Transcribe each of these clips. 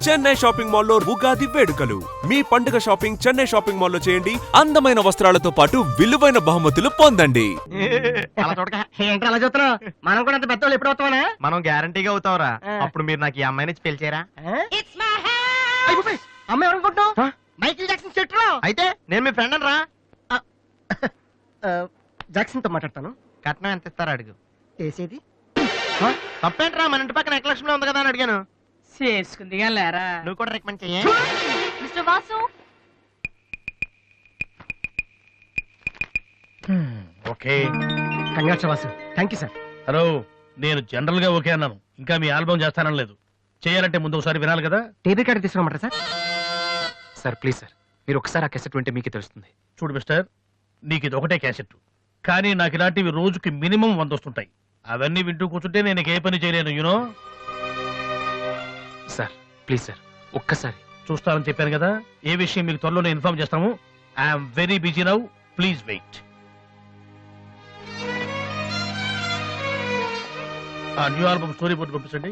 Chennai shopping మాల్లో ఉగాది వేడుకలు. మీ పండుగ షాపింగ్ చెన్నై షాపింగ్ మాల్లో చేయండి. అందమైన వస్త్రాలతో పాటు విలువైన బహుమతులు పొందండి. అలా చూస్తున్నావు? మనం కూడా అంత పెద్దోళ్ళు ఎప్పుడు అవుతామనా? మనం గ్యారంటీగా అవుతావురా. అప్పుడు మీరు నాకు ఈ అమ్మాయిని ఇచ్చి పెళ్లి చేయరా? అమ్మాయి ఎవరనుకుంటున్నావు? మైకిల్ జాక్సన్ సెట్ అయితే నేను మీ ఫ్రెండ్ అని రా. జాక్సన్ తో మాట్లాడతాను. కట్నం ఎంత ఇస్తారా అడుగు. చేసేది తప్పేంట్రా, మన ఇంటి పక్కన ఎక్లక్ష్మి ఉంది కదా అని అడిగాను. చేసుకుంది లేరా? నువ్వు కూడా రికమెండ్ చెయ్యి. Mister Vasu, okay. Congrats Vasu. Thank you sir. Hello, నేను జనరల్ గా ఓకే అన్నాను. ఇంకా మీ ఆల్బమ్ చేస్తానని లేదు. చేయాలంటే ముందు ఒకసారి వినాలి కదా. టేబుల్ కార్డు తీసుకురమ్మంటారా సార్? సార్ ప్లీజ్ సార్, మీరు ఒకసారి ఆ కెసెట్ వింటే మీకే తెలుస్తుంది. చూడు మిస్టర్, నీకు ఇది ఒకటే క్యాసెట్, కానీ నాకు ఇలాంటివి రోజుకి మినిమం 100 వస్తుంటాయి. అవన్నీ వింటూ కూర్చుంటే నేను ఏ పని చేయలేను. యూనో. సార్ ప్లీజ్ సార్, ఒక్కసారి. చూస్తానని చెప్పాను కదా. ఏ విషయం మీకు త్వరలోనే ఇన్ఫార్మ్ చేస్తాము. I'm very busy now, please wait. ఆ న్యూ ఆల్బమ్ స్టోరీ బోర్డు పంపించండి.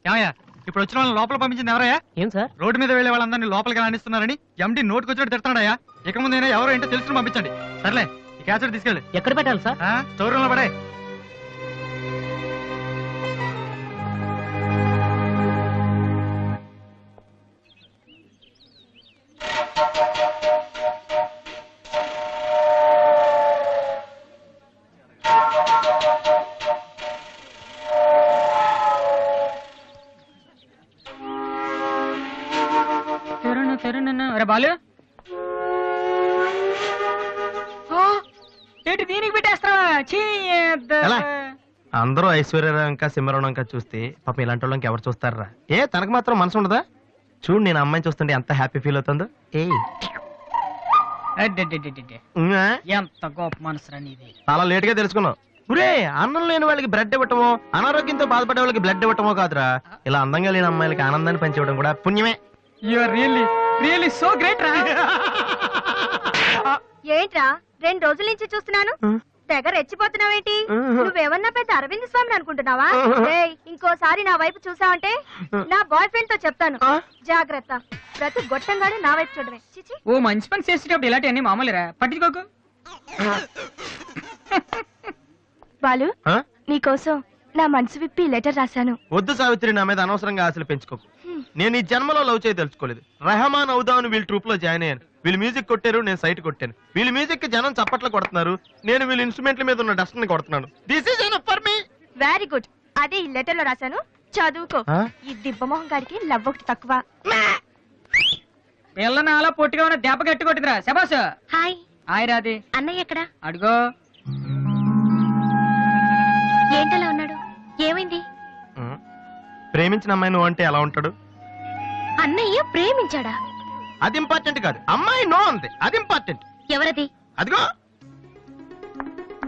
ఏమయ్యా, ఇప్పుడు వచ్చిన వాళ్ళని లోపల పంపించింది ఎవరయ్యా? ఏం సార్? రోడ్డు మీద వెళ్లే వాళ్ళందరినీ లోపలికి రాణిస్తున్నారని ఎండి నోటుకు వచ్చినట్టు తిడుతున్నాడయ్యా. ఇక ముందు ఎవరో ఏంటో తెలుసుకుని పంపించండి. సర్లే, ఈ క్యాసెట్ తీసుకెళ్ళి ఎక్కడ పెట్టాలి సార్? స్టోర్ రూమ్ లో పడే. అరే బాలు, ఏంటి దీనికి పెట్టేస్తావా? ఎలా? అందరూ ఐశ్వర్యరావు ఇంకా సింహరావు ఇంకా చూస్తే పాపం ఇలాంటి వాళ్ళకి ఎవరు చూస్తారా? ఏ తనకు మాత్రం మనసు ఉండదా? చూడు, నేను అమ్మాయిని చూస్తుంటే ఎంత హ్యాపీ ఫీల్ అవుతుందో. ఎంత గొప్ప మనసురా నీది. చాలా లేట్ గా తెలుసుకున్నావు. ఒరే, అన్నం లేని వాళ్ళకి బ్లడ్ ఇవ్వటమో, అనారోగ్యంతో బాధపడే వాళ్ళకి బ్లడ్ ఇవ్వటమో కాదురా, ఇలా అందంగా లేని అమ్మాయిలకి ఆనందాన్ని పంచివ్వడం కూడా పుణ్యమే. You are really so great రా. ఏంట్రా 2 రోజుల నుంచి చూస్తున్నాను, తెగ రెచ్చిపోతున్నావేంటి? నువ్వేమన్నా పెద్ద అరవింద్ స్వామిని అనుకుంటున్నావా? ఏయ్, ఇంకోసారి నా వైపు చూసావంటే నా బాయ్ ఫ్రెండ్ తో చెప్తాను. జాగ్రత్త. ప్రతి గొట్టంగాడు నా వైపు చూడవే. చిచి. ఓ మంచి పని చేసేటప్పుడు ఇలాంటి అన్ని మామూలురా, పట్టించుకోకు. బాలు, నీకోసం నా మనసు విప్పి లెటర్ రాశాను. వద్దు సావిత్రి, నా మీద అనవసరంగా ఆశలు పెంచుకోకు. నేను ఈ జన్మలో లవ్ చేయ తెలుసుకోలేదు. రెహమాన్ అవుదామని వీళ్ళ ట్రూప్ లో జాయిన్ అయ్యాను. వీళ్ళు మ్యూజిక్ కొట్టారు, నేను సైట్ కొట్టాను. వీళ్ళ మ్యూజిక్ కి జనం చప్పట్లు కొడుతున్నారు, నేను వీళ్ళ ఇన్స్ట్రుమెంట్ల మీద ఉన్న డస్ట్ ని కొడుతున్నాను. This is enough for me. Very good. అదే ఈ లెటర్ లో రాశాను, చదువుకో. ఈ దిబ్బమోహం గారికి లవ్ ఒకటి తక్కువ. పిల్లని అలా పొట్టిగా ఉన్న దెబ్బ గట్టి కొట్టిందిరా. శబాస్. హాయ్. హాయ్ రాది. అన్నయ్య ఎక్కడ? అడుగో. ఏంటలా ఉన్నాడు? ఏమైంది? ప్రేమించిన అమ్మాయి నువ్వు అంటే ఎలా ఉంటాడు? అన్నయ్య ప్రేమించాడా? అది ఇంపార్టెంట్ కాదు, అమ్మాయి నో అంతే, అది ఇంపార్టెంట్. ఎవరది? అదిగో.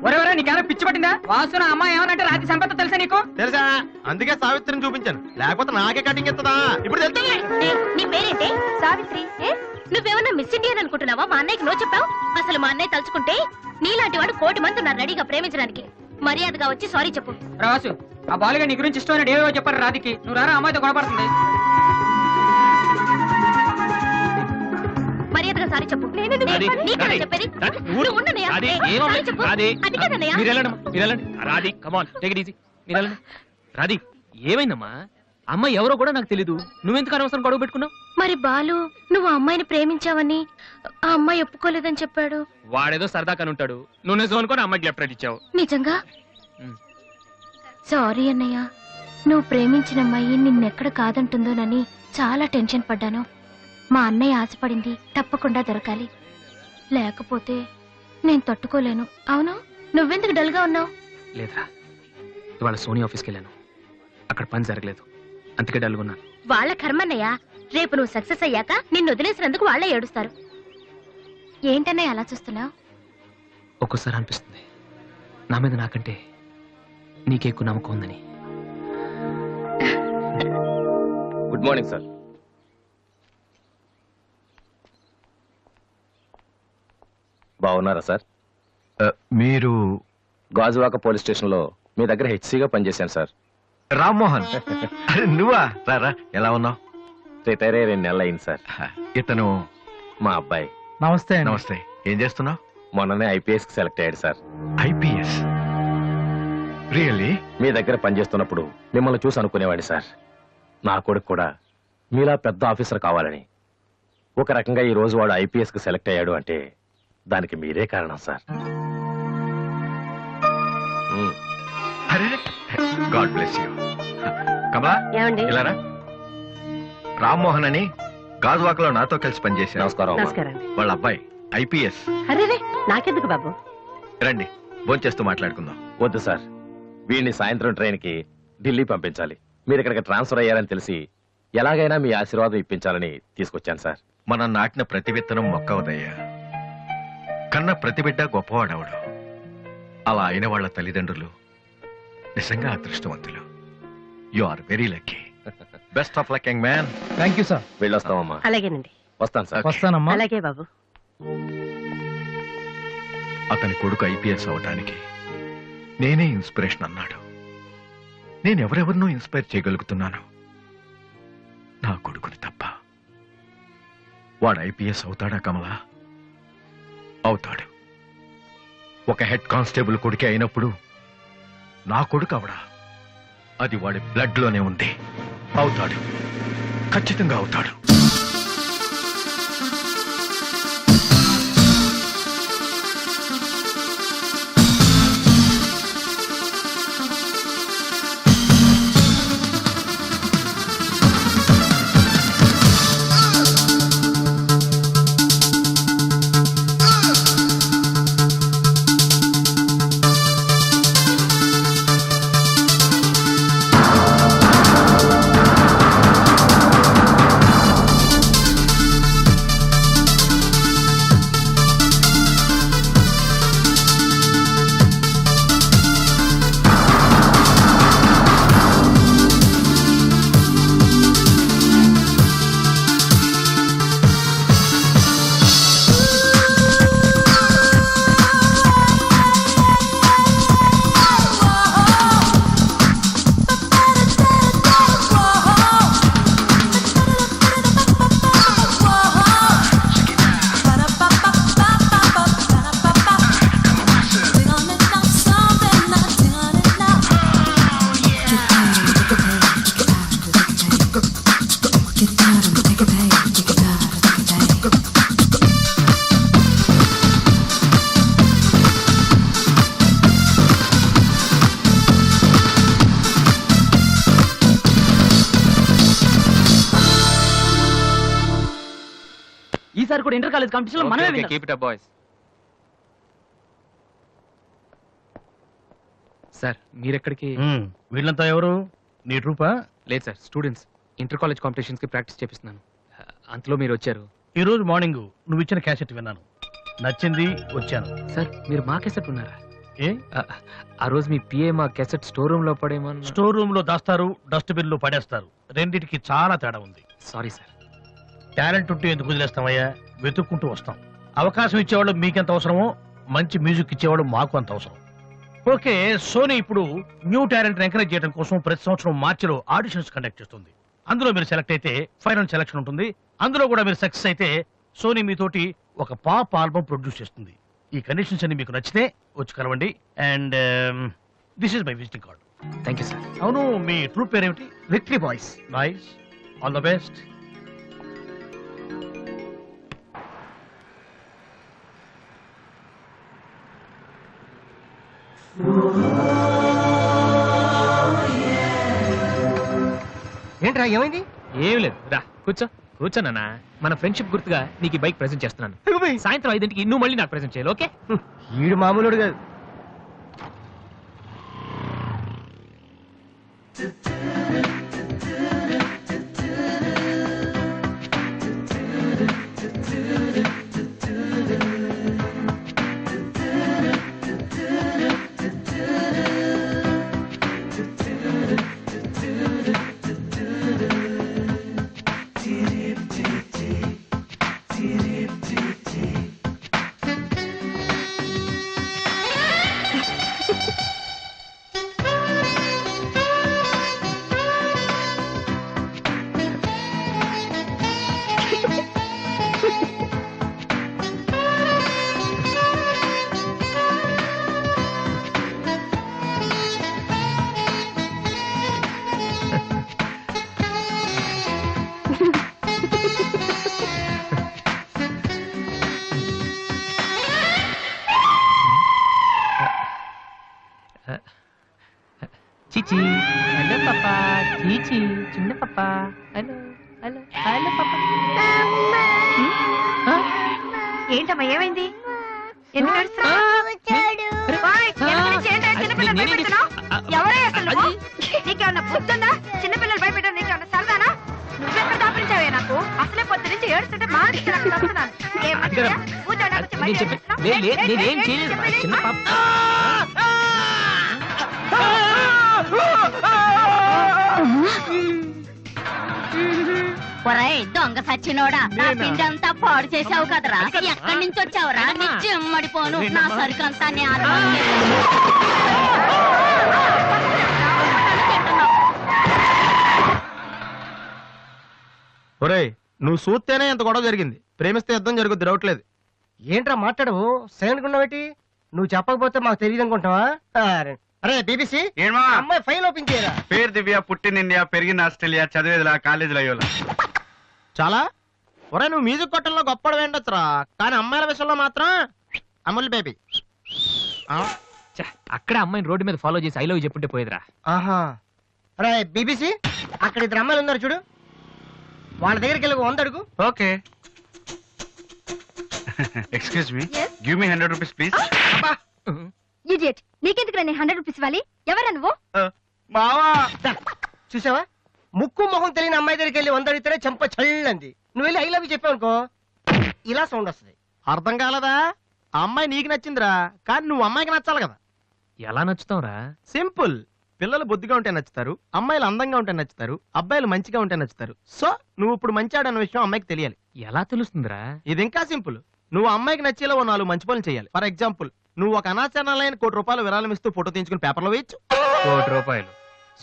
ఒరే నీకేమైనా పిచ్చి పట్టిందా? వాసు నా అమ్మాయి ఏమనంటే రాతి సంపద తెలుసా నీకు? తెలుసా, అందుకే సావిత్రిని చూపించాను, లేకపోతే నాకే కటింగ్ ఇస్తుందా? ఇప్పుడు తెలుస్తుంది. నీ పేరేంటి? సావిత్రి. నువ్వేమన్నా మిస్ ఇండియన్ అనుకుంటున్నావా? మా అన్నయ్యకి నో చెప్పావు. అసలు మా అన్నయ్య తలుచుకుంటే నీలాంటి వాడు 1,000,000 మంది ఉన్నారు రెడీగా ప్రేమించడానికి. మర్యాదగా వచ్చి సారీ చెప్పు. రాసు, ఆ బాలుగా నీ గురించి ఇష్టమైన ఏవో చెప్పారు రాధికి. నువ్వు రారా, అమ్మాయితో గొడవపడుతుంది. మర్యాదగా సారీ చెప్పు. చెప్పేది రాధి, ఏమైందమ్మా? అమ్మాయి ఎవరో కూడా నాకు తెలీదు. నువ్వెందుకు అనవసరం గొడవ పెట్టుకున్నావు? మరి బాలు, నువ్వు అమ్మాయిని ప్రేమించావని ఆ అమ్మాయి ఒప్పుకోలేదని చెప్పాడు. వాడేదో సరదా కనుంటాడు, నువ్వు నిజం అనుకోని అమ్మాయికి లెఫ్ట్ రైట్ ఇచ్చావు. నిజంగా? సారీ అన్నయ్య, నువ్వు ప్రేమించిన అమ్మాయి నిన్నెక్కడ కాదంటుందోనని చాలా టెన్షన్ పడ్డాను. మా అన్నయ్య ఆశపడింది తప్పకుండా దొరకాలి, లేకపోతే నేను తట్టుకోలేను. అవును, నువ్వెందుకు డల్ గా ఉన్నావు? లేదురా, ఇవాళ సోనీ ఆఫీస్కి వెళ్ళాను, అక్కడ పని జరగలేదు, అందుకే డల్గా ఉన్నాను. వాళ్ళ కర్మన్నయ్య, రేపు నువ్వు సక్సెస్ అయ్యాక నిన్ను వదిలేసినందుకు వాళ్ళే ఏడుస్తారు. ఏంటన్నయ్య అలా చూస్తున్నావు? ఒక్కోసారి అనిపిస్తుంది నా మీద నాకంటే నీకే ఎక్కువ నమ్మకం ఉందని. Good morning sir. బాగున్నారా సార్? మీరు గాజువాక పోలీస్ స్టేషన్లో మీ దగ్గర హెచ్సీగా పనిచేశాను సార్. రామ్మోహన్ అరే నువ్వా రారా ఎలా ఉన్నావు? రిటైర్ అయ్యి 2 నెలలు అయింది సార్. ఇతను మా అబ్బాయి నమస్తే నమస్తే. ఏం చేస్తున్నావు? మొన్ననే ఐపీఎస్ కి సెలెక్ట్ అయ్యాడు సార్. IPS really? మీ దగ్గర పనిచేస్తున్నప్పుడు మిమ్మల్ని చూసి అనుకునేవాడి సార్, నా కొడుకు కూడా మీలా పెద్ద ఆఫీసర్ కావాలని. ఒక రకంగా ఈ రోజు వాడు ఐపీఎస్ కి సెలెక్ట్ అయ్యాడు అంటే దానికి మీరే కారణం సార్. అరే గాడ్ బ్లెస్ యూ. కమలా ఏమండి ఇలారా. రామ్మోహన్ అని గాజువాకలో నాతో కలిసి పనిచేశారు. నమస్కారం అమ్మా. నమస్కారం అండి. వాళ్ళ అబ్బాయి ఐపీఎస్. అరే నాకెందుకు బాబు? రండి భోంచేస్తూ మాట్లాడుకుందాం. వద్దు సార్, వీడిని సాయంత్రం ట్రైన్ కి ఢిల్లీ పంపించాలి. మీరు ఇక్కడికి ట్రాన్స్ఫర్ అయ్యారని తెలిసి ఎలాగైనా మీ ఆశీర్వాదం ఇప్పించాలని తీసుకొచ్చాను సార్. మనం నాటిన ప్రతి విత్తనం మొక్కవదయ్యా. కన్న ప్రతి బిడ్డ గొప్పవాడవడు. అలా అయిన వాళ్ళ తల్లిదండ్రులు నిజంగా అదృష్టవంతులు. You are very lucky. Best of luck young man. Thank you sir. వెళ్ళొస్తామమ్మా. అలాగేనండి. వస్తాను సార్. వస్తానమ్మా. అలాగే బాబు. అతని కొడుకు ఐపీఎస్ అవటానికి నేనే ఇన్స్పిరేషన్ అన్నాడు. నేనెవరెవరినో ఇన్స్పైర్ చేయగలుగుతున్నాను, నా కొడుకుని తప్ప. వాడు ఐపీఎస్ అవుతాడా కమలా? అవుతాడు. ఒక హెడ్ కానిస్టేబుల్ కొడుకే అయినప్పుడు నా కొడుకు అవడా? అది వాడి బ్లడ్ లోనే ఉంది. అవుతాడు, ఖచ్చితంగా అవుతాడు. ఈసారి కూడా ఇంటర్ కాలేజ్ కాంపిటీషన్ లో మనమే విన్నాం. Keep it up boys. Sir మీరెక్కడికి? వీళ్ళంతా ఎవరు? నీ ట్రూపా? లేదు సార్, స్టూడెంట్స్. ఇంటర్ కాలేజ్ కాంపిటీషన్స్ కి ప్రాక్టీస్ చేపిస్తున్నాను. అంతలో మీరు వచ్చారు. ఈ రోజు మార్నింగ్ నువ్వు ఇచ్చిన క్యాసెట్ విన్నాను, నచ్చింది, వచ్చాను. సార్ మీరు మా కెసెట్ ఉన్నారా? ఏ ఆ రోజు మీ పిఏ మా కెసెట్ స్టోర్ రూమ్ లో పడేమో. స్టోర్ రూమ్ లో దాస్తారు, డస్ట్బిన్ లో పడేస్తారు. రెండింటికి చాలా తేడా ఉంది. Sorry sir. టాలెంట్ ఉంటే ఎందుకు వదిలేస్తామయ్యా? వెతుక్కుంటూ వస్తాం. అవకాశం ఇచ్చేవాళ్ళు మీకెంత అవసరమో మంచి మ్యూజిక్ ఇచ్చేవాళ్ళు మాకు అంత అవసరం. ఓకే, సోనీ ఇప్పుడు న్యూ టాలెంట్ ఎంకరేజ్ చేయడం కోసం ప్రతి సంవత్సరం మార్చిలో ఆడిషన్స్ కండక్ట్ చేస్తుంది. అందులో మీరు సెలెక్ట్ అయితే ఫైనల్ సెలక్షన్ ఉంటుంది. అందులో కూడా మీరు సక్సెస్ అయితే సోనీ మీతోటి ఒక పాప్ ఆల్బమ్ ప్రొడ్యూస్ చేస్తుంది. ఈ కండిషన్స్ అన్ని మీకు నచ్చితే వచ్చి కలవండి. And this is my visiting card. Thank you sir. అవును, మీ ట్రూప్ పేరేమిటి? Victory boys. Nice, all the best. ఏంట్రా ఏమైంది? ఏం లేదు, రా కూర్చో. కూర్చోనన్నా, మన ఫ్రెండ్షిప్ గుర్తుగా నీకు ఈ బైక్ ప్రెజెంట్ చేస్తున్నాను. సాయంత్రం 5ంటికి నువ్వు మళ్ళీ నాకు ప్రెజెంట్ చేయాలి, ఓకే? ఈడు మామూలుడు కాదు. చీచి హలో పాపా చీచి చిన్న పాపా హలో హలో హలో పాపా ఏంటమ్మా ఏమైంది? ఎందుకు ఏడుస్తున్నావ్? ఓయ్, వెనక నుంచి ఏంటో చిన్నపిల్లలు భయపెడుతున్నావ్? ఎవరే అసలు నువ్వు? నీకేమన్నా బుద్ధుందా? చిన్నపిల్లలు భయపెట్టడం నీకేమన్నా సరదానా? నువ్వెక్కడ దాపరించావే నాకు? అసలే పొద్దు నుంచి ఏడుస్తుంటే మానేసి నాకు తప్పుతున్నాను. ఏం మంచిదా? కూర్చోండి, నాకు వచ్చి బయట ఏడుస్తున్నావ్? నేనేం చేయలేదు చిన్న పాప ఒరేయ్ దొంగ సచ్చినోడా, నా పిండి అంతా పాడు చేసావు కదరా. ఎక్కడి నుంచి వచ్చావురా? నీ చెమ్మడిపోను, నా సరుకంతా నేను ఒరేయ్, నువ్వు చూస్తేనే ఎంత గొడవ జరిగింది. ప్రేమిస్తే యుద్ధం జరుగుద్ది, డౌట్ లేదు. ఏంట్రా మాట్లాడవు? సైలెంట్ ఉన్నావేటి? నువ్వు చెప్పకపోతే మాకు తెలియదు అనుకుంటావా? అరే బీబీసీ, అమ్మాయి ఫైల్ ఓపెన్ చేయరా. పేరు దివ్య, పుట్టిన ఇండియా, పెరిగిన ఆస్ట్రేలియా, చదివేదిలా కాలేజీలో అయ్యోలా. చాలా ఒరే, నువ్వు మ్యూజిక్ కొట్టంలో గొప్పడు వేండొచ్చురా, కానీ అమ్మాయిల విషయంలో మాత్రం అమూల్ బేబీ. అక్కడ అమ్మాయిని రోడ్డు మీద ఫాలో చేసి ఐ లవ్ చెప్పుంటే పోయేదిరా. ఆహా. అరే బీబీసీ, అక్కడ ఇద్దరు అమ్మాయిలు ఉన్నారు చూడు, వాళ్ళ దగ్గరికి వెళ్ళి 100 అడుగు. Okay. Excuse me, Yes? Give me 100 rupees please. Idiot, నీకెందుకు నేను 100 రూపీస్ ఇవ్వాలి? ఎవరా నువ్వు? మావా, చూసావా, ముక్కు మొహం తెలియని అమ్మాయి దగ్గరికి వెళ్ళి 100 అడిగితేనే చెంప చల్లంది. నువ్వు వెళ్ళి ఐ లవ్ చెప్పావు అనుకో, ఇలా సౌండ్ వస్తుంది. అర్థం కాలదా? ఆ అమ్మాయి నీకు నచ్చిందిరా, కానీ నువ్వు అమ్మాయికి నచ్చాలి కదా. ఎలా నచ్చుతావురా? సింపుల్. పిల్లలు బొద్దుగా ఉంటే నచ్చుతారు, అమ్మాయిలు అందంగా ఉంటే నచ్చుతారు, అబ్బాయిలు మంచిగా ఉంటే నచ్చుతారు. సో నువ్వు ఇప్పుడు మంచాడు అన్న విషయం అమ్మాయికి తెలియాలి. ఎలా తెలుస్తుందిరా? ఇది ఇంకా సింపుల్. నువ్వు అమ్మాయికి నచ్చేలా ఓ 4 మంచి పనులు చేయాలి. ఫర్ ఎగ్జాంపుల్, నువ్వు ఒక అనాచరణలైన ₹1,00,00,000 విరాళం ఇస్తూ ఫోటో తీయించుకుని పేపర్లో వేయచ్చు. ₹1,00,00,000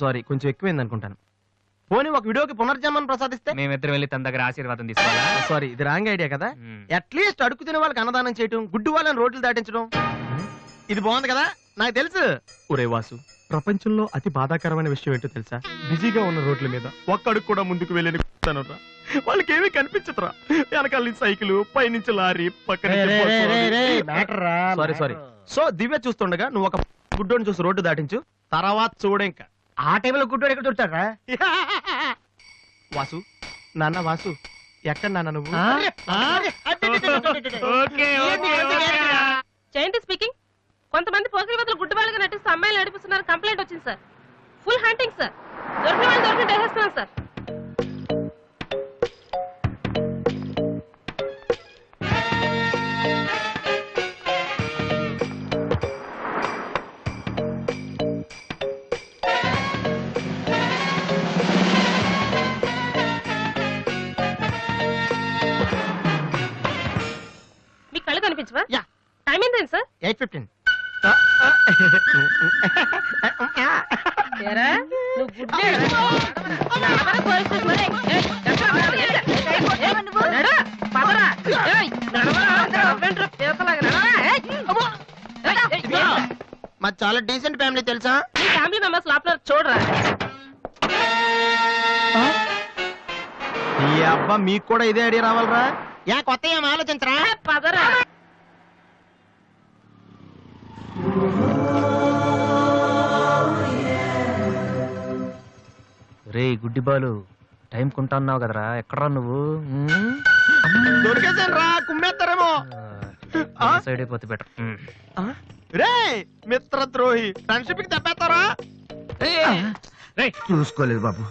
సారీ, కొంచెం ఎక్కువైంది అనుకుంటాను. పోనీ ఒక వీడియోకి పునర్జన్మను ప్రసాదిస్తే? మేమిద్దరం వెళ్ళి తన దగ్గర ఆశీర్వాదం తీసుకోవాలా? సారీ, ఇది రాంగ్ ఐడియా కదా. అట్లీస్ట్ అడుగు తినే వాళ్ళకి అన్నదానం చేయటం, గుడ్డు వాళ్ళని రోడ్లు దాటించడం, ఇది బాగుంది కదా. నాకు తెలుసు. ఒరే వాసు, ప్రపంచంలో అతి బాధాకరమైన విషయం ఏంటో తెలుసా? బిజీగా ఉన్న రోడ్ల మీద ఒక్క అడుగు కూడా ముందుకు వెళ్ళని వాళ్ళకి ఏమీ కనిపించదురా. వెనకాల సైకిల్, పైనుంచి లారీ, పక్కన సారీ. సో దివ్య చూస్తుండగా నువ్వు ఒక గుడ్డోని చూసి రోడ్డు దాటించు, తర్వాత చూడే. ఇంకా ఆ టైంలో గుడ్డోడు ఎక్కడ దొరుకుతాడా? వాసు, నాన్న వాసు, ఎక్కడ నాన్న నువ్వు? జయంతి స్పీకింగ్. కొంతమంది పోకిరి వదలు గుడ్డి వాళ్ళగా నటిస్తూ అమ్మాయిలు నడిపిస్తున్నారు, కంప్లైంట్ వచ్చింది సార్. Full hunting sir. దొరికిన వాళ్ళు దొరికి వేసేస్తున్నాం సార్. మీ కళ్ళు కనిపించవా? టైం ఏంటండి సార్? 8:15. ఏరా, నువ్వు గుడ్డేరా? నడవరా పోలీస్ స్టేషన్ మరి? ఏయ్, ఎక్కడ పోవాలి? నడు, పదరా. ఏయ్, నడవరా, వెంట్రా, పేదలాగా నడవరా. ఏయ్, అమ్మో. ఏయ్, ఏయ్, మాది చాలా డీసెంట్ ఫ్యామిలీ తెలుసా? నీ ఫ్యామిలీ మెంబర్స్ లోపల చూడరా. ఈ అబ్బా, మీకు కూడా ఇదే ఐడియా రావాలరా? యా కొత్త ఏం ఆలోచించరా? పదరా. రే గుడ్డి బాలు, టైం కొంటా అన్నావు కదరా, ఎక్కడరా నువ్వు? దొరికేసాను రా, కుమ్మేస్తారేమో. సైడ్ అయిపోతే బెటర్. రే మిత్రద్రోహి, ఫ్రెండ్షిప్ కి తప్పేస్తారా? చూసుకోలేదు బాబు.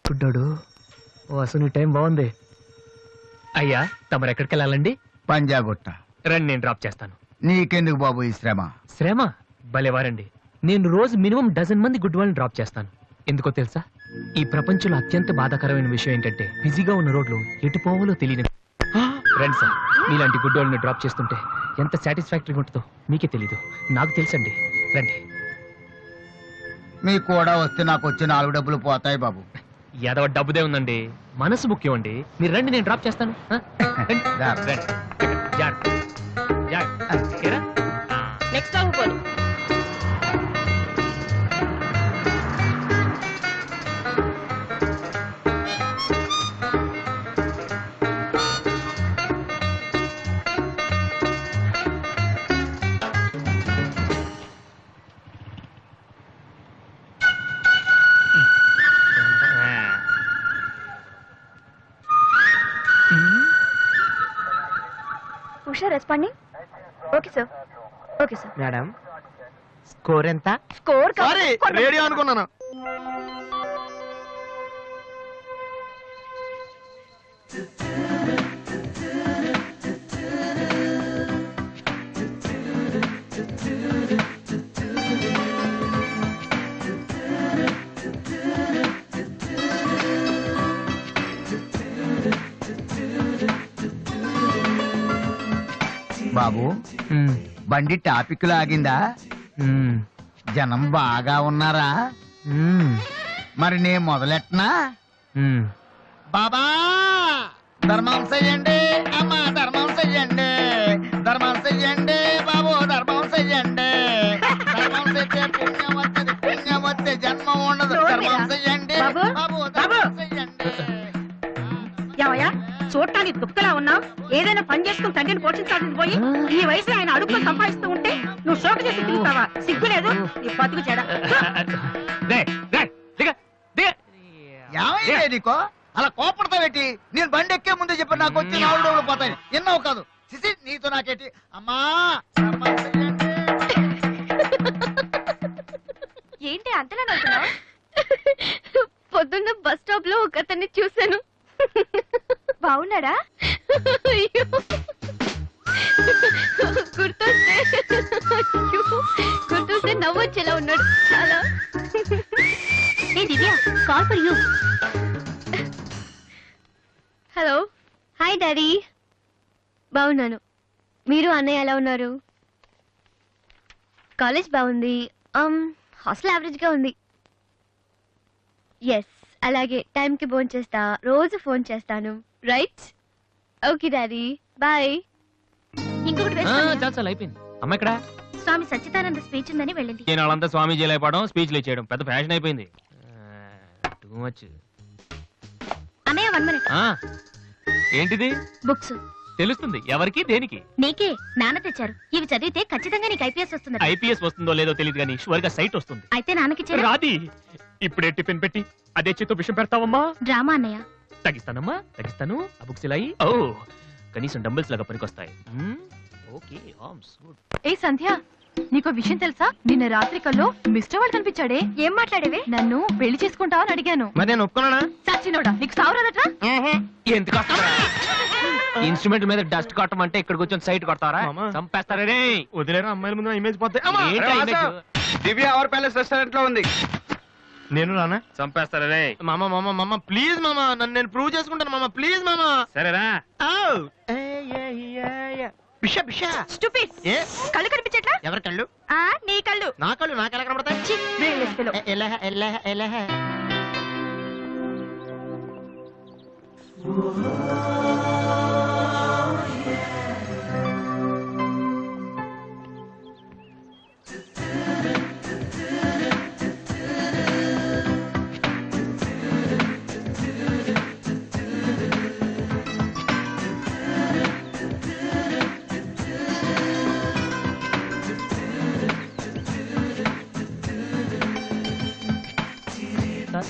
గుడ్డాడు, ఓ అసలు నీ టైం బాగుంది. అయ్యా, తమరు ఎక్కడికి వెళ్ళాలండి? పంజాగుట్ట. రండి, నేను డ్రాప్ చేస్తాను. నీకెందుకు బాబు ఈ శ్రమ? శ్రమ భలేవారండి. నేను రోజు మినిమం 12 మంది గుడ్ వాళ్ళని డ్రాప్ చేస్తాను. ఎందుకో తెలుసా? ఈ ప్రపంచంలో అత్యంత బాధాకరమైన విషయం ఏంటంటే, బిజీగా ఉన్న రోడ్లు ఎటు పోవాలో తెలియని. రండి సార్, మీలాంటి గుడ్ వాళ్ళని డ్రాప్ చేస్తుంటే ఎంత సాటిస్ఫాక్టరీగా ఉంటుందో మీకే తెలీదు, నాకు తెలుసండి. రండి. మీకు కూడా వస్తే నాకు వచ్చే 4 డబ్బులు పోతాయి బాబు. ఏదో డబ్బుదే ఉందండి, మనసు ముఖ్యం అండి. మీరు రండి, నేను డ్రాప్ చేస్తాను. రండి. జాగ్రత్త. జాగ్రత్త. నెక్స్ట్ స్టాప్ పోను. Sir responding? Okay, sir. Okay, sir. Madam score ఎంత? Score సారీ రేడియో అనుకున్నాను. బాబు బండి టాపిక్ లాగిందా? జనం బాగా ఉన్నారా? మరి నే మొదలెట్నా? బాబా ధర్మం చెయ్యండి, అమ్మా ధర్మం చెయ్యండి, ధర్మం చెయ్యండి బాబు, ధర్మం చెయ్యండి. ధర్మం చేస్తే పుణ్యం వస్తుంది, పుణ్యం వస్తే జన్మ ఉండదు. ధర్మం చెయ్యండి బాబు, ధర్మం చెయ్యండి. ఏమయ్యా చూడటానికి దుఃఖలా ఉన్నావు? ఏదైనా పని చేసుకుని తండ్రిని పోషించాల్సింది పోయి ఈ వయసులో ఆయన అడుగులు సంపాదిస్తూ ఉంటే నువ్వు షోక చేసి తిరుగుతావా? సిగ్గు లేదు నీ బతుకు చెడ. ఏమైంది నీకో అలా కోపడతావేటి? నేను బండి ఎక్కే ముందే చెప్పి నాకు వచ్చి నాలుగు రోజులు పోతాయి. ఎన్నో కాదు సిసి నీతో నాకేటి? అమ్మా ఏంటి అంతలా నవ్వుతున్నావు? పొద్దున్న బస్ స్టాప్ లో ఒక అతన్ని చూశాను. బాగున్నాడా? గుర్తొస్తే నవ్వొచ్చేలా ఉన్నాడు చాలా. ఏ Divya, call for you. Hello. Hi daddy. బాగున్నాను. మీరు అన్నయ్య ఎలా ఉన్నారు? కాలేజ్ బాగుంది. హాస్టల్ యావరేజ్ గా ఉంది. ఎస్, అలాగే టైంకి ఫోన్ చేస్తా, రోజు ఫోన్ చేస్తాను. రైట్? Okay daddy, bye. ఇంకొకటి చాలా అయిపోయింది. అమ్మ ఇక్కడ స్వామి సచ్చిదానంద స్పీచ్ ఉందని వెళ్ళింది. నేను వాళ్ళంతా స్వామీజీ అయిపోవడం, స్పీచ్లు ఇచ్చేయడం పెద్ద ఫ్యాషన్ అయిపోయింది. Too much. అన్నయ్య 1 minute. ఏంటిది? బుక్స్. తెలుస్తుంది ఎవరికి దేనికి? నీకే. నాన్న తెచ్చారు. ఇవి చదివితే ఖచ్చితంగా నీకు ఐపీఎస్ వస్తుంది. ఐపీఎస్ వస్తుందో లేదో తెలియదు కానీ షువర్ గా సైట్ వస్తుంది. అయితే నాన్నకి రాది. ఇప్పుడే టిఫిన్ పెట్టి అదే చేతో విషయం పెడతావమ్మా? డ్రామా అన్నయ్య. తగ్గిస్తానమ్మా, తగ్గిస్తాను. ఆ బుక్స్ ఇలా ఓ కనీసం డంబుల్స్ లాగా పనికొస్తాయి. Okay, arms good. ఏ సంధ్య, నీకో విషయం తెలుసా? నిన్న రాత్రి కల్లో మిస్టర్ వాళ్ళు కనిపించాడే. ఏం మాట్లాడేవే? నన్ను పెళ్లి చేసుకుంటావా అని అడిగాను. మరి నేను ఒప్పుకున్నానా? సచ్చినోడా, నీకు సావరాదట్రా? ఎందుకు ఇన్స్ట్రుమెంట్ మీద డస్ట్ కొట్టమంటే ఇక్కడ కూర్చొని సైట్ కొడతారా? చంపేస్తారా రే. వదిలేరా, అమ్మాయిల ముందు ఇమేజ్ పోతే. దివ్య అవర్ ప్యాలెస్ రెస్టారెంట్ లో ఉంది. నేను రానా? చంపేస్తారా రే. మామ మామ మామ ప్లీజ్ మామ, నన్ను నేను ప్రూవ్ చేసుకుంటాను మామ, ప్లీజ్ మామ. సరేరా. బిషా బిషా. స్టూపిడ్. ఏ కళ్ళు కనిపించట్లా? ఎవరి కళ్ళు? నీ కళ్ళు. నా కళ్ళు నాకు ఎలా కనబడతాయి? ఎలా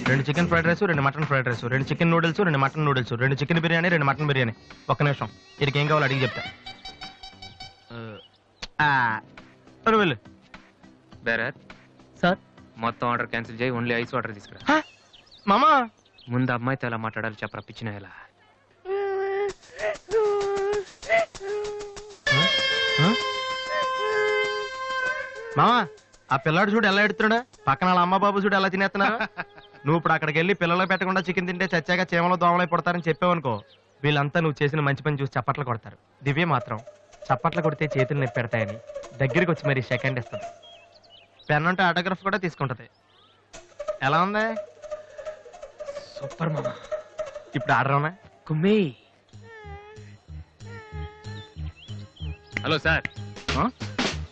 రెండు చికెన్ ఫ్రైడ్ రైస్, రెండు మటన్ ఫ్రైడ్ రైస్, రెండు చికెన్ నూడిల్స్, రెండు మటన్ నూడిల్స్, రెండు చికెన్ బిర్యానీ, రెండు మటన్ బిర్యానీ. ఒక్క నిమిషం, వీరికి ఏం కావాలో అడిగి చెప్తా. వెళ్ళు. బేరర్ సార్, మొత్తం ఆర్డర్ క్యాన్సిల్ చేయి, ఓన్లీ ఐస్ వాటర్ తీసుకురా. మామా ముందు అమ్మాయితో ఎలా మాట్లాడాలి చెప్పరా పిచ్చిన ఎలా. మామా ఆ పిల్లాడు చూడు ఎలా ఎడుతున్నాడా, పక్కన వాళ్ళ అమ్మ బాబు చూడు ఎలా తినేస్తున్నాడు. నువ్వు ఇప్పుడు అక్కడికి వెళ్ళి పిల్లలు పెట్టకుండా చికెన్ తింటే చచ్చాక చీమలో దోమలై పడతారని చెప్పావనుకో, వీళ్ళంతా నువ్వు చేసిన మంచి పని చూసి చప్పట్లు కొడతారు. దివ్య మాత్రం చప్పట్లు కొడితే చేతులు నొప్పి పెడతాయని దగ్గరికి వచ్చి మరి సెకండ్ ఇస్తుంది. పెన్ అంటే ఆటోగ్రాఫ్ కూడా తీసుకుంటది. ఎలా ఉంది? సూపర్ మామ. ఇప్పుడు ఆర్డర్ ఉన్నా కుమ్మి. హలో సార్,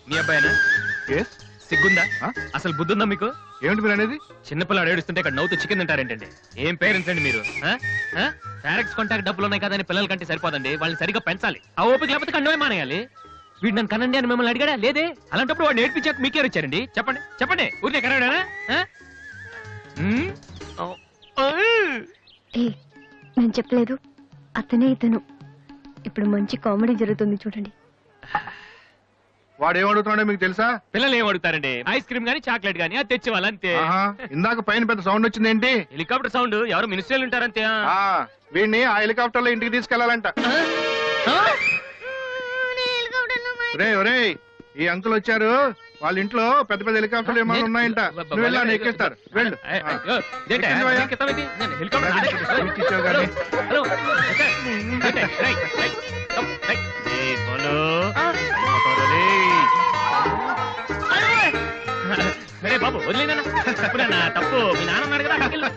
మీ అబ్బాయినా? సిగ్గుందా? అసలు బుద్ధుందా మీకు? ఏమిటి మీరు అనేది? చిన్నపిల్లాడు ఏడుస్తుంటే ఇక్కడ నవ్వుతూ చికెన్ తింటారేంటండి? ఏం పేరెంట్స్ అండి మీరు? పేరెంట్స్ కాంటాక్ట్ డబ్బులు ఉన్నాయి కదని పిల్లల కంటే సరిపోదండి, వాళ్ళని సరిగ్గా పెంచాలి. ఆ ఓపిక లేకపోతే కండమే మానేయాలి. వీడు నన్ను కనండి అని మిమ్మల్ని అడిగాడా? లేదే. అలాంటప్పుడు వాడు నేర్పించాక మీకే వచ్చారండి. చెప్పండి చెప్పండి, ఊరికే కనడానా? నేను చెప్పలేదు, అతనే ఇతను. ఇప్పుడు మంచి కామెడీ జరుగుతుంది చూడండి. వాడు ఏమడుగుతున్నాడో మీకు తెలుసా? పిల్లలు ఏం అడుగుతారండి? ఐస్ క్రీమ్ గానీ చాక్లెట్ గానీ అది తెచ్చేవాళ్ళు అంతే. ఇందాక పైన పెద్ద సౌండ్ వచ్చింది ఏంటి? Helicopter sound. ఎవరు మినిస్టర్లు ఉంటారంతే. వీడిని ఆ హెలికాప్టర్ లో ఇంటికి తీసుకెళ్లాలంట. ఒరే ఈ అంకుల్ వచ్చారు, వాళ్ళ ఇంట్లో పెద్ద పెద్ద హెలికాప్టర్లు ఏమైనా ఉన్నాయంట. నువ్వు వెళ్ళాను ఎక్కిస్తారు. వెళ్ళు. సరే బాబు వదిలేనా తప్పు. మీ నాన్న ఉన్నాడు కదా, అక్కడికి వెళ్ళు.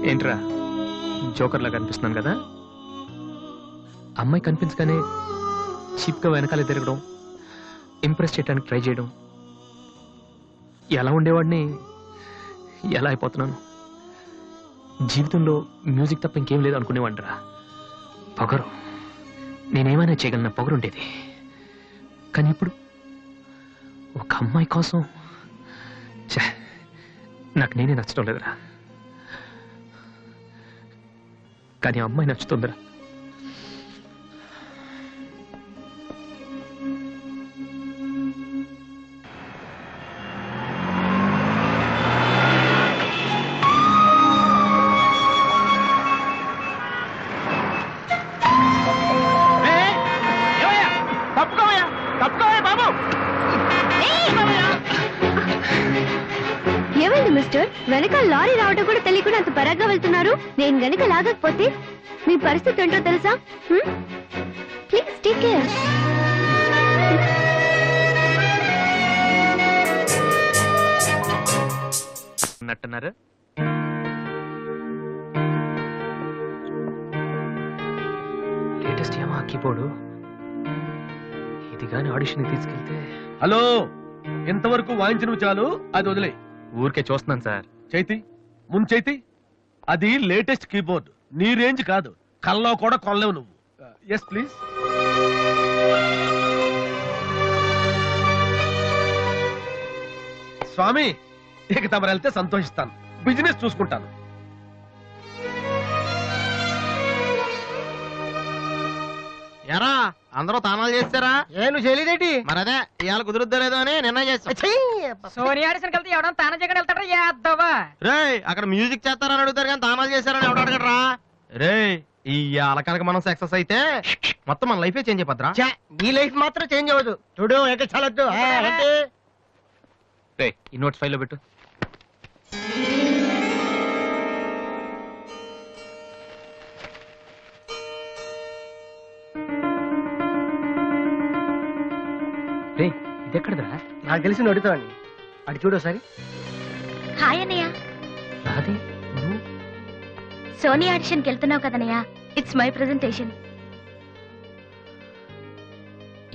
ఏంట్రా జోకర్ లాగా కనిపిస్తున్నాను కదా? అమ్మాయి కనిపించగానే చీప్ గా వెనకాల తిరగడం, ఇంప్రెస్ చేయడానికి ట్రై చేయడం, ఎలా ఉండేవాడిని ఎలా అయిపోతున్నాను. జీవితంలో మ్యూజిక్ తప్ప ఇంకేం లేదు అనుకునేవాడిరా. పొగరు, నేనేమైనా చేయగలన పొగరు ఉండేది. కానీ ఇప్పుడు ఒక అమ్మాయి కోసం నాకు నేనే నచ్చడం లేదురా. కానీ అమ్మాయి నచ్చుతుందిరా. ఏమైంది మిస్టర్? వెనకాల లారీ రావడం కూడా తెలియకుండా అంత పరాగ్గా వెళ్తున్నారు. నేను గనుక లాగకపోతే మీ పరిస్థితి ఏంటో తెలుసా? Please take care. అన్నట్టున్నారు. లేటెస్ట్ ఏమో కీబోర్డు. ఇది కానీ ఆడిషన్ తీసుకెళ్తే. హలో, ఇంతవరకు వాయించిన చాలు, అది వదిలే. ఊరికే చూస్తున్నాను సార్. చైతి ముందు చైతి, అది లేటెస్ట్ కీబోర్డ్, నీ రేంజ్ కాదు. కల్లో కూడా కొనలేవు నువ్వు. Yes please. స్వామి, ఇక తమరు వెళ్తే సంతోషిస్తాను. బిజినెస్ చూసుకుంటాను. ఎరా అందరూ తానాలు చేస్తారా? నువ్వు చేయలేదేంటి? మరి అదే ఇవాళ కుదురుద్దో లేదో అని నిర్ణయం చేస్తా. సోనియా ఆడిషన్ వెళ్తే ఎవడో తాన జగన్ వెళ్తాడా? యాదవా రే, అక్కడ మ్యూజిక్ చేస్తారని అడుగుతారు కానీ తానాలు చేస్తారని ఎవడు అడగడరా? రే, ఇవాళ కనుక మనం సక్సెస్ అయితే మొత్తం మన లైఫే చేంజ్ అయిపోద్రా. నీ లైఫ్ మాత్రం చేంజ్ అవ్వదు. చూడు ఎక్కడ చాలొద్దు. ఈ నోట్స్ ఫైల్లో పెట్టు. ఇదెక్కడదా? నాకు తెలిసి నువ్వు అడుగుతావని. అటు చూడు ఒకసారి. హాయ్ అన్నయ్య. రాధే, సోనియా ఆడిషన్కి వెళ్తున్నావు కదన్నయ్య. It's my presentation.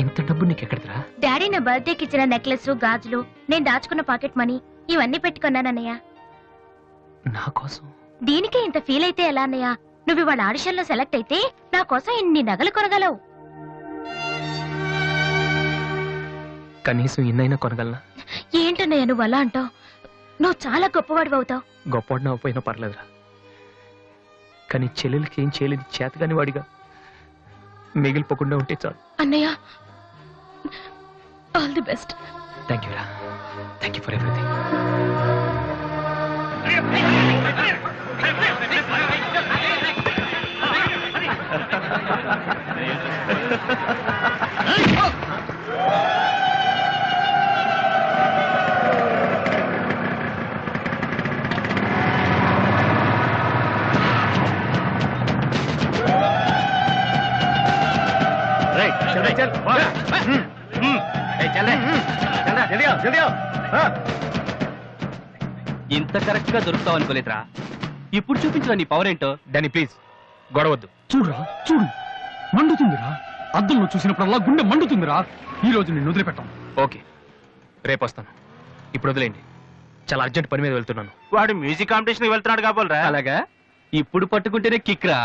ఇంత డబ్బు నీకు ఎక్కడదా? డాడీ నా బర్త్డేకి ఇచ్చిన నెక్లెస్, గాజులు, నేను దాచుకున్న పాకెట్ మనీ ఇవన్నీ పెట్టుకున్నానన్నయ్య. నా కోసం? దీనికే ఇంత ఫీల్ అయితే ఎలా అన్నయ్య? నువ్వు ఇవాళ ఆడిషన్ లో సెలెక్ట్ అయితే నా కోసం ఇన్ని నగలు కొనగలవు. కనీసం ఇన్నైనా కొనగలనా? ఏంటన్నయ్య నువ్వు అలా అంటావు? నువ్వు చాలా గొప్పవాడివి అవుతావు. గొప్పవాడిని అవ్వపోయినా పర్లేదురా, కానీ చెల్లెలకి ఏం చేయలేదు చేతగాని వాడిగా మిగిలిపోకుండా ఉంటే చాలు. అన్నయ్య, all the best. Thank you రా. Thank you for everything. ఇంత కరెక్ట్ గా దొరుకుతావు అనుకోలేదురా. ఇప్పుడు చూపించరా నీ పవర్ ఏంటో. డానీ ప్లీజ్ గొడవద్దు. చూడురా, చూడు, మండుతుందిరా. అద్దంలో చూసినప్పుడల్లా గుండె మండుతుందిరా. ఈ రోజు నిన్ను వదిలిపెట్టాం. ఓకే, రేపు వస్తాను. ఇప్పుడు వదిలేండి, చాలా అర్జెంట్ పని మీద వెళ్తున్నాను. వాడు మ్యూజిక్ కాంపిటీషన్ వెళ్తున్నాడు కాబోలరా. అలాగా? ఇప్పుడు పట్టుకుంటేనే కిక్ రా.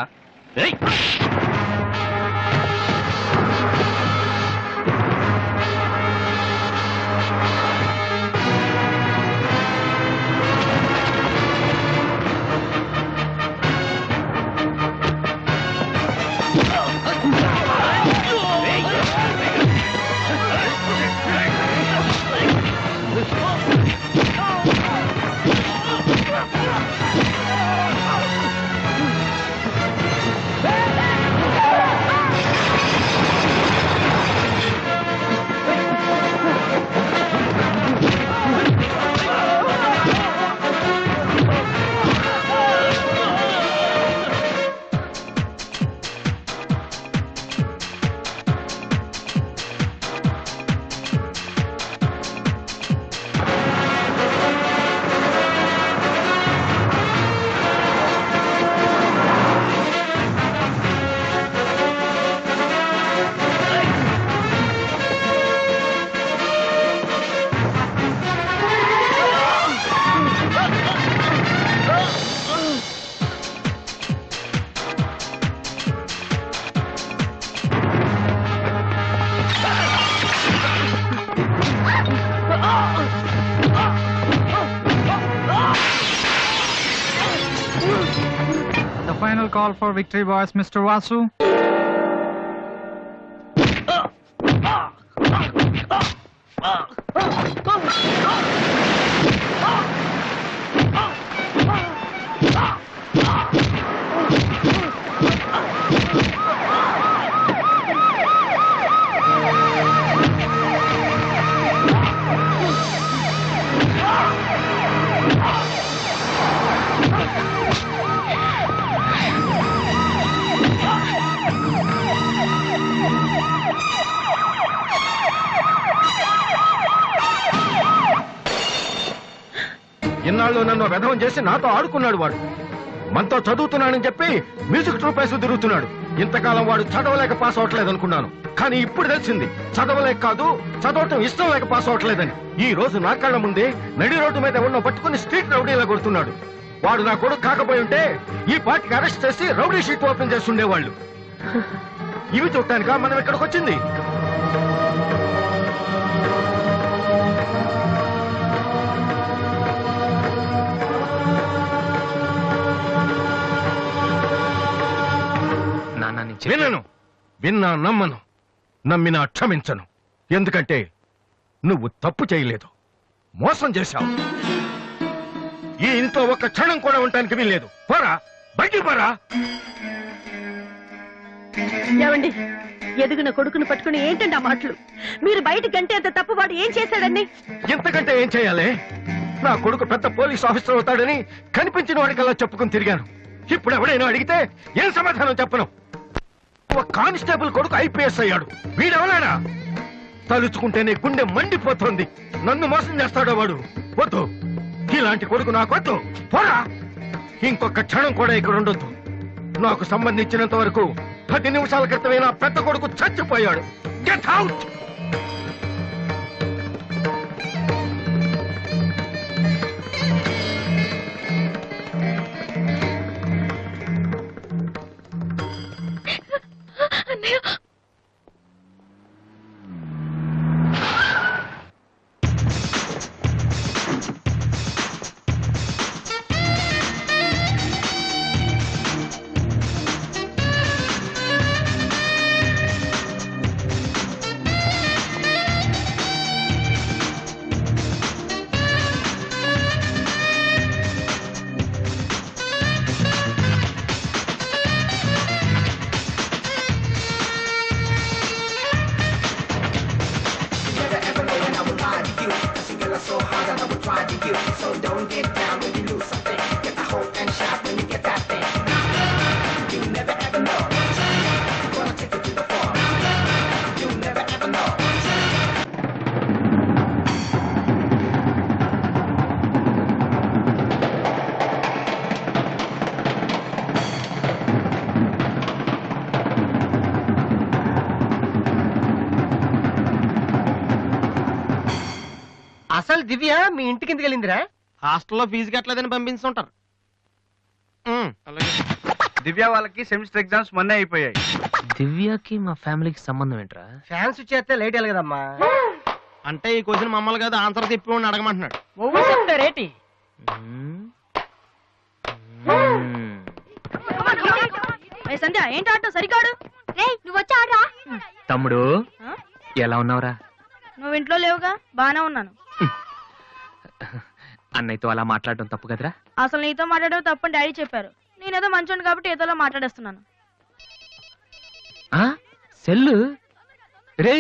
final call for victory, boys. Mr. Vasu. ఇన్నాళ్ళు నన్ను వెధవం చేసి నాతో ఆడుకున్నాడు వాడు. మనతో చదువుతున్నానని చెప్పి మ్యూజిక్ ట్రూప్ వేసి తిరుగుతున్నాడు. ఇంతకాలం వాడు చదవలేక పాస్ అవట్లేదు అనుకున్నాను, కానీ ఇప్పుడు తెలిసింది చదవలేక కాదు, చదవటం ఇష్టం లేక పాస్ అవట్లేదని. ఈ రోజు నా కళ్ళ ముందే నడి రోడ్డు మీద ఉన్న పట్టుకుని స్ట్రీట్ రౌడీలా కొడుతున్నాడు. వాడు నా కొడుకు కాకపోయి ఉంటే ఈ పార్టీకి అరెస్ట్ చేసి రౌడీ షీట్ ఓపెన్ చేస్తుండేవాళ్ళు. ఇవి చూడటానికా మనం ఇక్కడికి వచ్చింది? వినను, విన్నా నమ్మను, నమ్మినా క్షమించను. ఎందుకంటే నువ్వు తప్పు చేయలేదు, మోసం చేశావు. ఈ ఇంట్లో ఒక్క క్షణం కూడా ఉండటానికి వీల్లేదు. పోరా, బయటికి పోరా. ఏమండి, ఎదిగిన కొడుకును పట్టుకుని ఏంటండి ఆ మాటలు? మీరు బయటికి గంటే అంత తప్పు వాడు ఏం చేశాడండి? ఇంతకంటే ఏం చేయాలి? నా కొడుకు పెద్ద పోలీస్ ఆఫీసర్ అవుతాడని కనిపించిన వాడికల్లా చెప్పుకుని తిరిగాను. ఇప్పుడు ఎవడైనా అడిగితే ఏం సమాధానం చెప్పను? ఒక కానిస్టేబుల్ కొడుకు ఐపీఎస్ అయ్యాడు. వీడెవలాడా? తలుచుకుంటేనే గుండె మండిపోతోంది. నన్ను మోసం చేస్తాడో వాడు. వద్దు, ఇలాంటి కొడుకు నాకు వద్దు. పోరా, ఇంకొక క్షణం కూడా ఇక్కడ ఉండొద్దు. నాకు సంబంధించినంత వరకు 10 నిమిషాల క్రితమే నా పెద్ద కొడుకు చచ్చిపోయాడు. Get out. అసలు దివ్య మీ ఇంటి కిందకి వెళ్ళిందిరా? హాస్టల్లో ఫీజు కట్టలేదని పంపిస్తుంటారు. దివ్య వాళ్ళకి సెమిస్టర్ ఎగ్జామ్స్ మొన్నే అయిపోయాయి. దివ్యకి మా ఫ్యామిలీకి సంబంధం ఏంట్రా? ఫ్యాన్స్ వచ్చేస్తే లేట్ అయ్యాలి కదమ్మా. అంటే ఈ క్వశ్చన్ మమ్మల్ని కాదు, ఆన్సర్ చెప్పి అడగమంటున్నాడు. నువ్వు చెప్తారేటి? సంధ్య ఏంటి ఆటో సరికాడు? నువ్వు వచ్చి ఆడరా. తమ్ముడు ఎలా ఉన్నావురా? నువ్వు ఇంట్లో లేవుగా, బానే ఉన్నాను. అన్నయ్యతో అలా మాట్లాడడం తప్పు కదరా? అసలు నీతో మాట్లాడడం తప్పని డాడీ చెప్పారు. నేనేదో మంచోండి కాబట్టి ఏదోలా మాట్లాడేస్తున్నాను. సెల్లు రే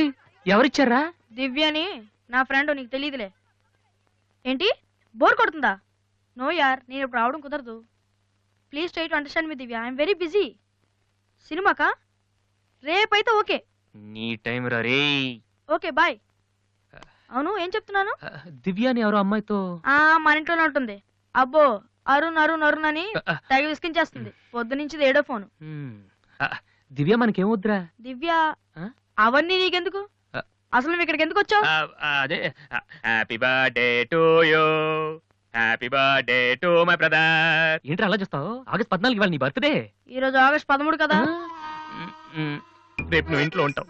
ఎవరిచ్చారా? దివ్యని, నా ఫ్రెండ్, నీకు తెలియదులే. ఏంటి బోర్ కొడుతుందా? నో యార్, నేను ఇప్పుడు రావడం కుదరదు. ప్లీజ్ ట్రై టు అండర్స్టాండ్ మీ దివ్య, ఐఎమ్ వెరీ బిజీ. సినిమాకా? రేపైతే ఓకే. నీ టైం రా రే. Okay bye. అవును ఏం చెప్తున్నాను? దివ్య అని ఎవరో అమ్మాయితో మన ఇంట్లోనే ఉంటుంది. అబ్బో, అరుణ్ అరుణ్ అరుణ్ అని తెగ విసికించేస్తుంది. పొద్దు నుంచి ఏడో ఫోను. దివ్య మనకేం వద్దురా. దివ్య అవన్నీ నీకెందుకు? అసలు నువ్వు ఇక్కడికి ఎందుకు వచ్చావు? అదే happy birthday to you, happy birthday to my brother. ఏంటి అలా చూస్తావు? ఆగస్ట్ 14 ఇవాళ నీ బర్త్డే. ఈ రోజు ఆగస్ట్ 13 కదా. రేపు నువ్వు ఇంట్లో ఉంటావు,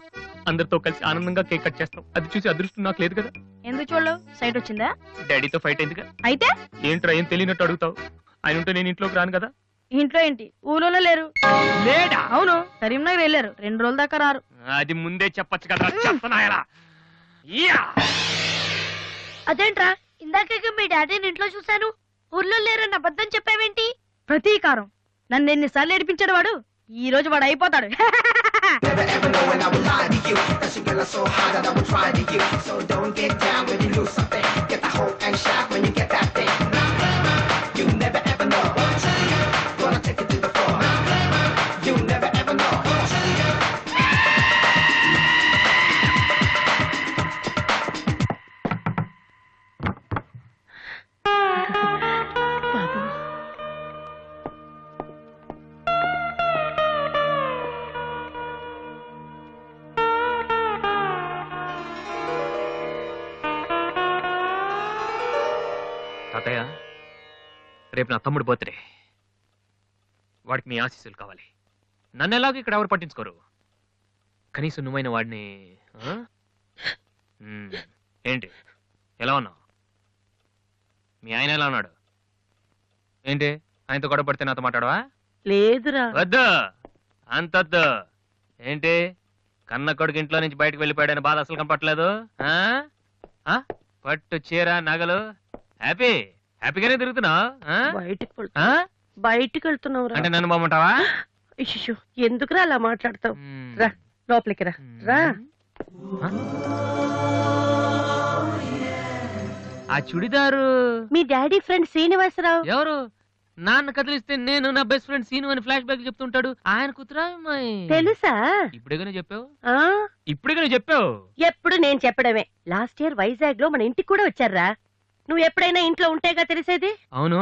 అందరితో కలిసి ఆనందంగా కేక్ కట్ చేస్తావు. అది చూసి అదృష్టం నాకు లేదు కదా. ఎందుకు చూడలేవు? సైట్ వచ్చిందా? డాడీతో ఫైట్ అయిందిగా. అయితే ఏంట్రా ఏం తెలియనట్టు అడుగుతావు? ఆయన ఉంటే నేను ఇంట్లోకి రాను కదా. ఇంట్లో ఏంటి ఊళ్ళో లేరు. లేడా? అవును, కరీంనగర్ వెళ్ళారు. 2 రోజుల దాకా రారు. అది ముందే చెప్పొచ్చు కదా. చెప్తున్నాయలా అదేంట్రా, ఇందాక మీ డాడీని ఇంట్లో చూశాను, ఊర్లో లేరన్న అబద్ధం చెప్పావేంటి? ప్రతీకారం. నన్ను ఎన్నిసార్లు ఏడిపించాడు వాడు, ఈ రోజు వాడు అయిపోతాడు. తాతయ్య, రేపు నా తమ్ముడు బర్త్డే. వాడికి మీ ఆశీస్సులు కావాలి. నన్ను ఎలాగో ఇక్కడ ఎవరు పట్టించుకోరు. కనీసం నువ్వైన వాడిని. ఏంటి ఎలా ఉన్నావు? మీ ఆయన ఎలా ఉన్నాడు? ఏంటి ఆయనతో గొడవ పడితే నాతో మాట్లాడవా? లేదురా. వద్దు, అంతొద్దు. ఏంటి కన్న కొడుకు ఇంట్లో నుంచి బయటకు వెళ్ళిపోయాడని బాధ అసలు కనపట్లేదు. పట్టు చీర నగలు హ్యాపీగానే తిరుగుతున్నావు. బయటికి వెళ్తున్నావు అంటే నన్ను బాగుంటావా? ఎందుకురా అలా మాట్లాడతావు? రా లోపలికి రా. రా. ఆ చుడిదారు మీ డాడీ ఫ్రెండ్ శ్రీనివాసరావు. ఎవరు? నాన్న కదిలిస్తే నేను నా బెస్ట్ ఫ్రెండ్ సీను అని ఫ్లాష్ బ్యాక్ చెప్తుంటాడు. ఆయన కూతురా? తెలుసా? ఇప్పుడేగానే చెప్పావు. ఇప్పుడేగానే చెప్పావు. ఎప్పుడు నేను చెప్పడమే. లాస్ట్ ఇయర్ వైజాగ్ లో మన ఇంటికి కూడా వచ్చారా. నువ్వు ఎప్పుడైనా ఇంట్లో ఉంటేగా తెలిసేది. అవును,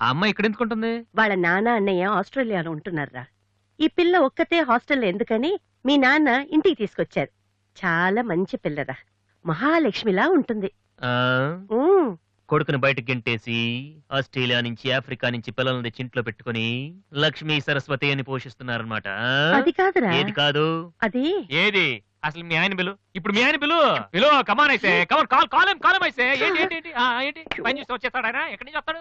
ఆ అమ్మాయి ఇక్కడ ఎందుకుంటుంది? వాళ్ళ నాన్న అన్నయ్య ఆస్ట్రేలియాలో ఉంటున్నారా. ఈ పిల్ల ఒక్కతే హాస్టల్లో ఎందుకని మీ నాన్న ఇంటికి తీసుకొచ్చారు. చాలా మంచి పిల్లరా, మహాలక్ష్మిలా ఉంటుంది. కొడుకుని బయటకు గెంటేసి ఆస్ట్రేలియా నుంచి ఆఫ్రికా నుంచి పిల్లల్ని తెచ్చి ఇంట్లో పెట్టుకుని లక్ష్మీ సరస్వతి అని పోషిస్తున్నారనమాట. అది కాదురా. ఏది కాదు? అది ఏది? అసలు మీ ఆయన బిలు. ఇప్పుడు మీ ఆయన బిలు బిలు. కమాన్ అయితే కమాన్, కాల్ కాలం కాలం అయితే. ఏంటి ఏంటి ఏంటి ఏంటి పని చూసి వచ్చేస్తాడు ఆయన? ఎక్కడి నుంచి వస్తాడు?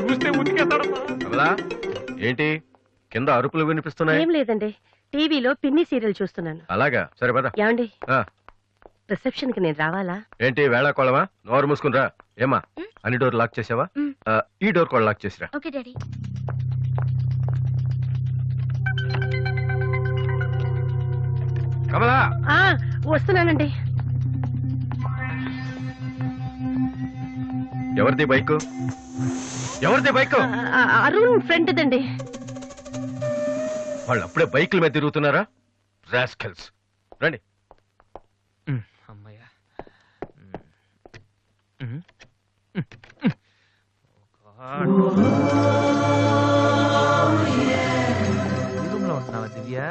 చూస్తే ఏంటి కింద అరుపులు వినిపిస్తున్నాయి? ఏం లేదండి, టీవీలో పిన్ని సీరియల్ చూస్తున్నాను. అలాగా, సరే పద. ఏమండి, రిసెప్షన్ కి నేను రావాలా? ఏంటి వేళాకోళమా? నోరు మూసుకునిరా. ఏమా అన్ని డోర్ లాక్ చేసావా? ఈ డోర్ కూడా లాక్ చేసిరా. Okay daddy. కమలా, వస్తున్నానండి. ఎవరిది బైక్? ఎవరిది బైక్? అరుణ్ ఫ్రెండ్ దండి. వాళ్ళు అప్పుడే బైకుల మీద తిరుగుతున్నారా? రాస్కల్స్. రండి. అమ్మయ్యా. రూమ్ లో ఉంటున్నావా దివ్య?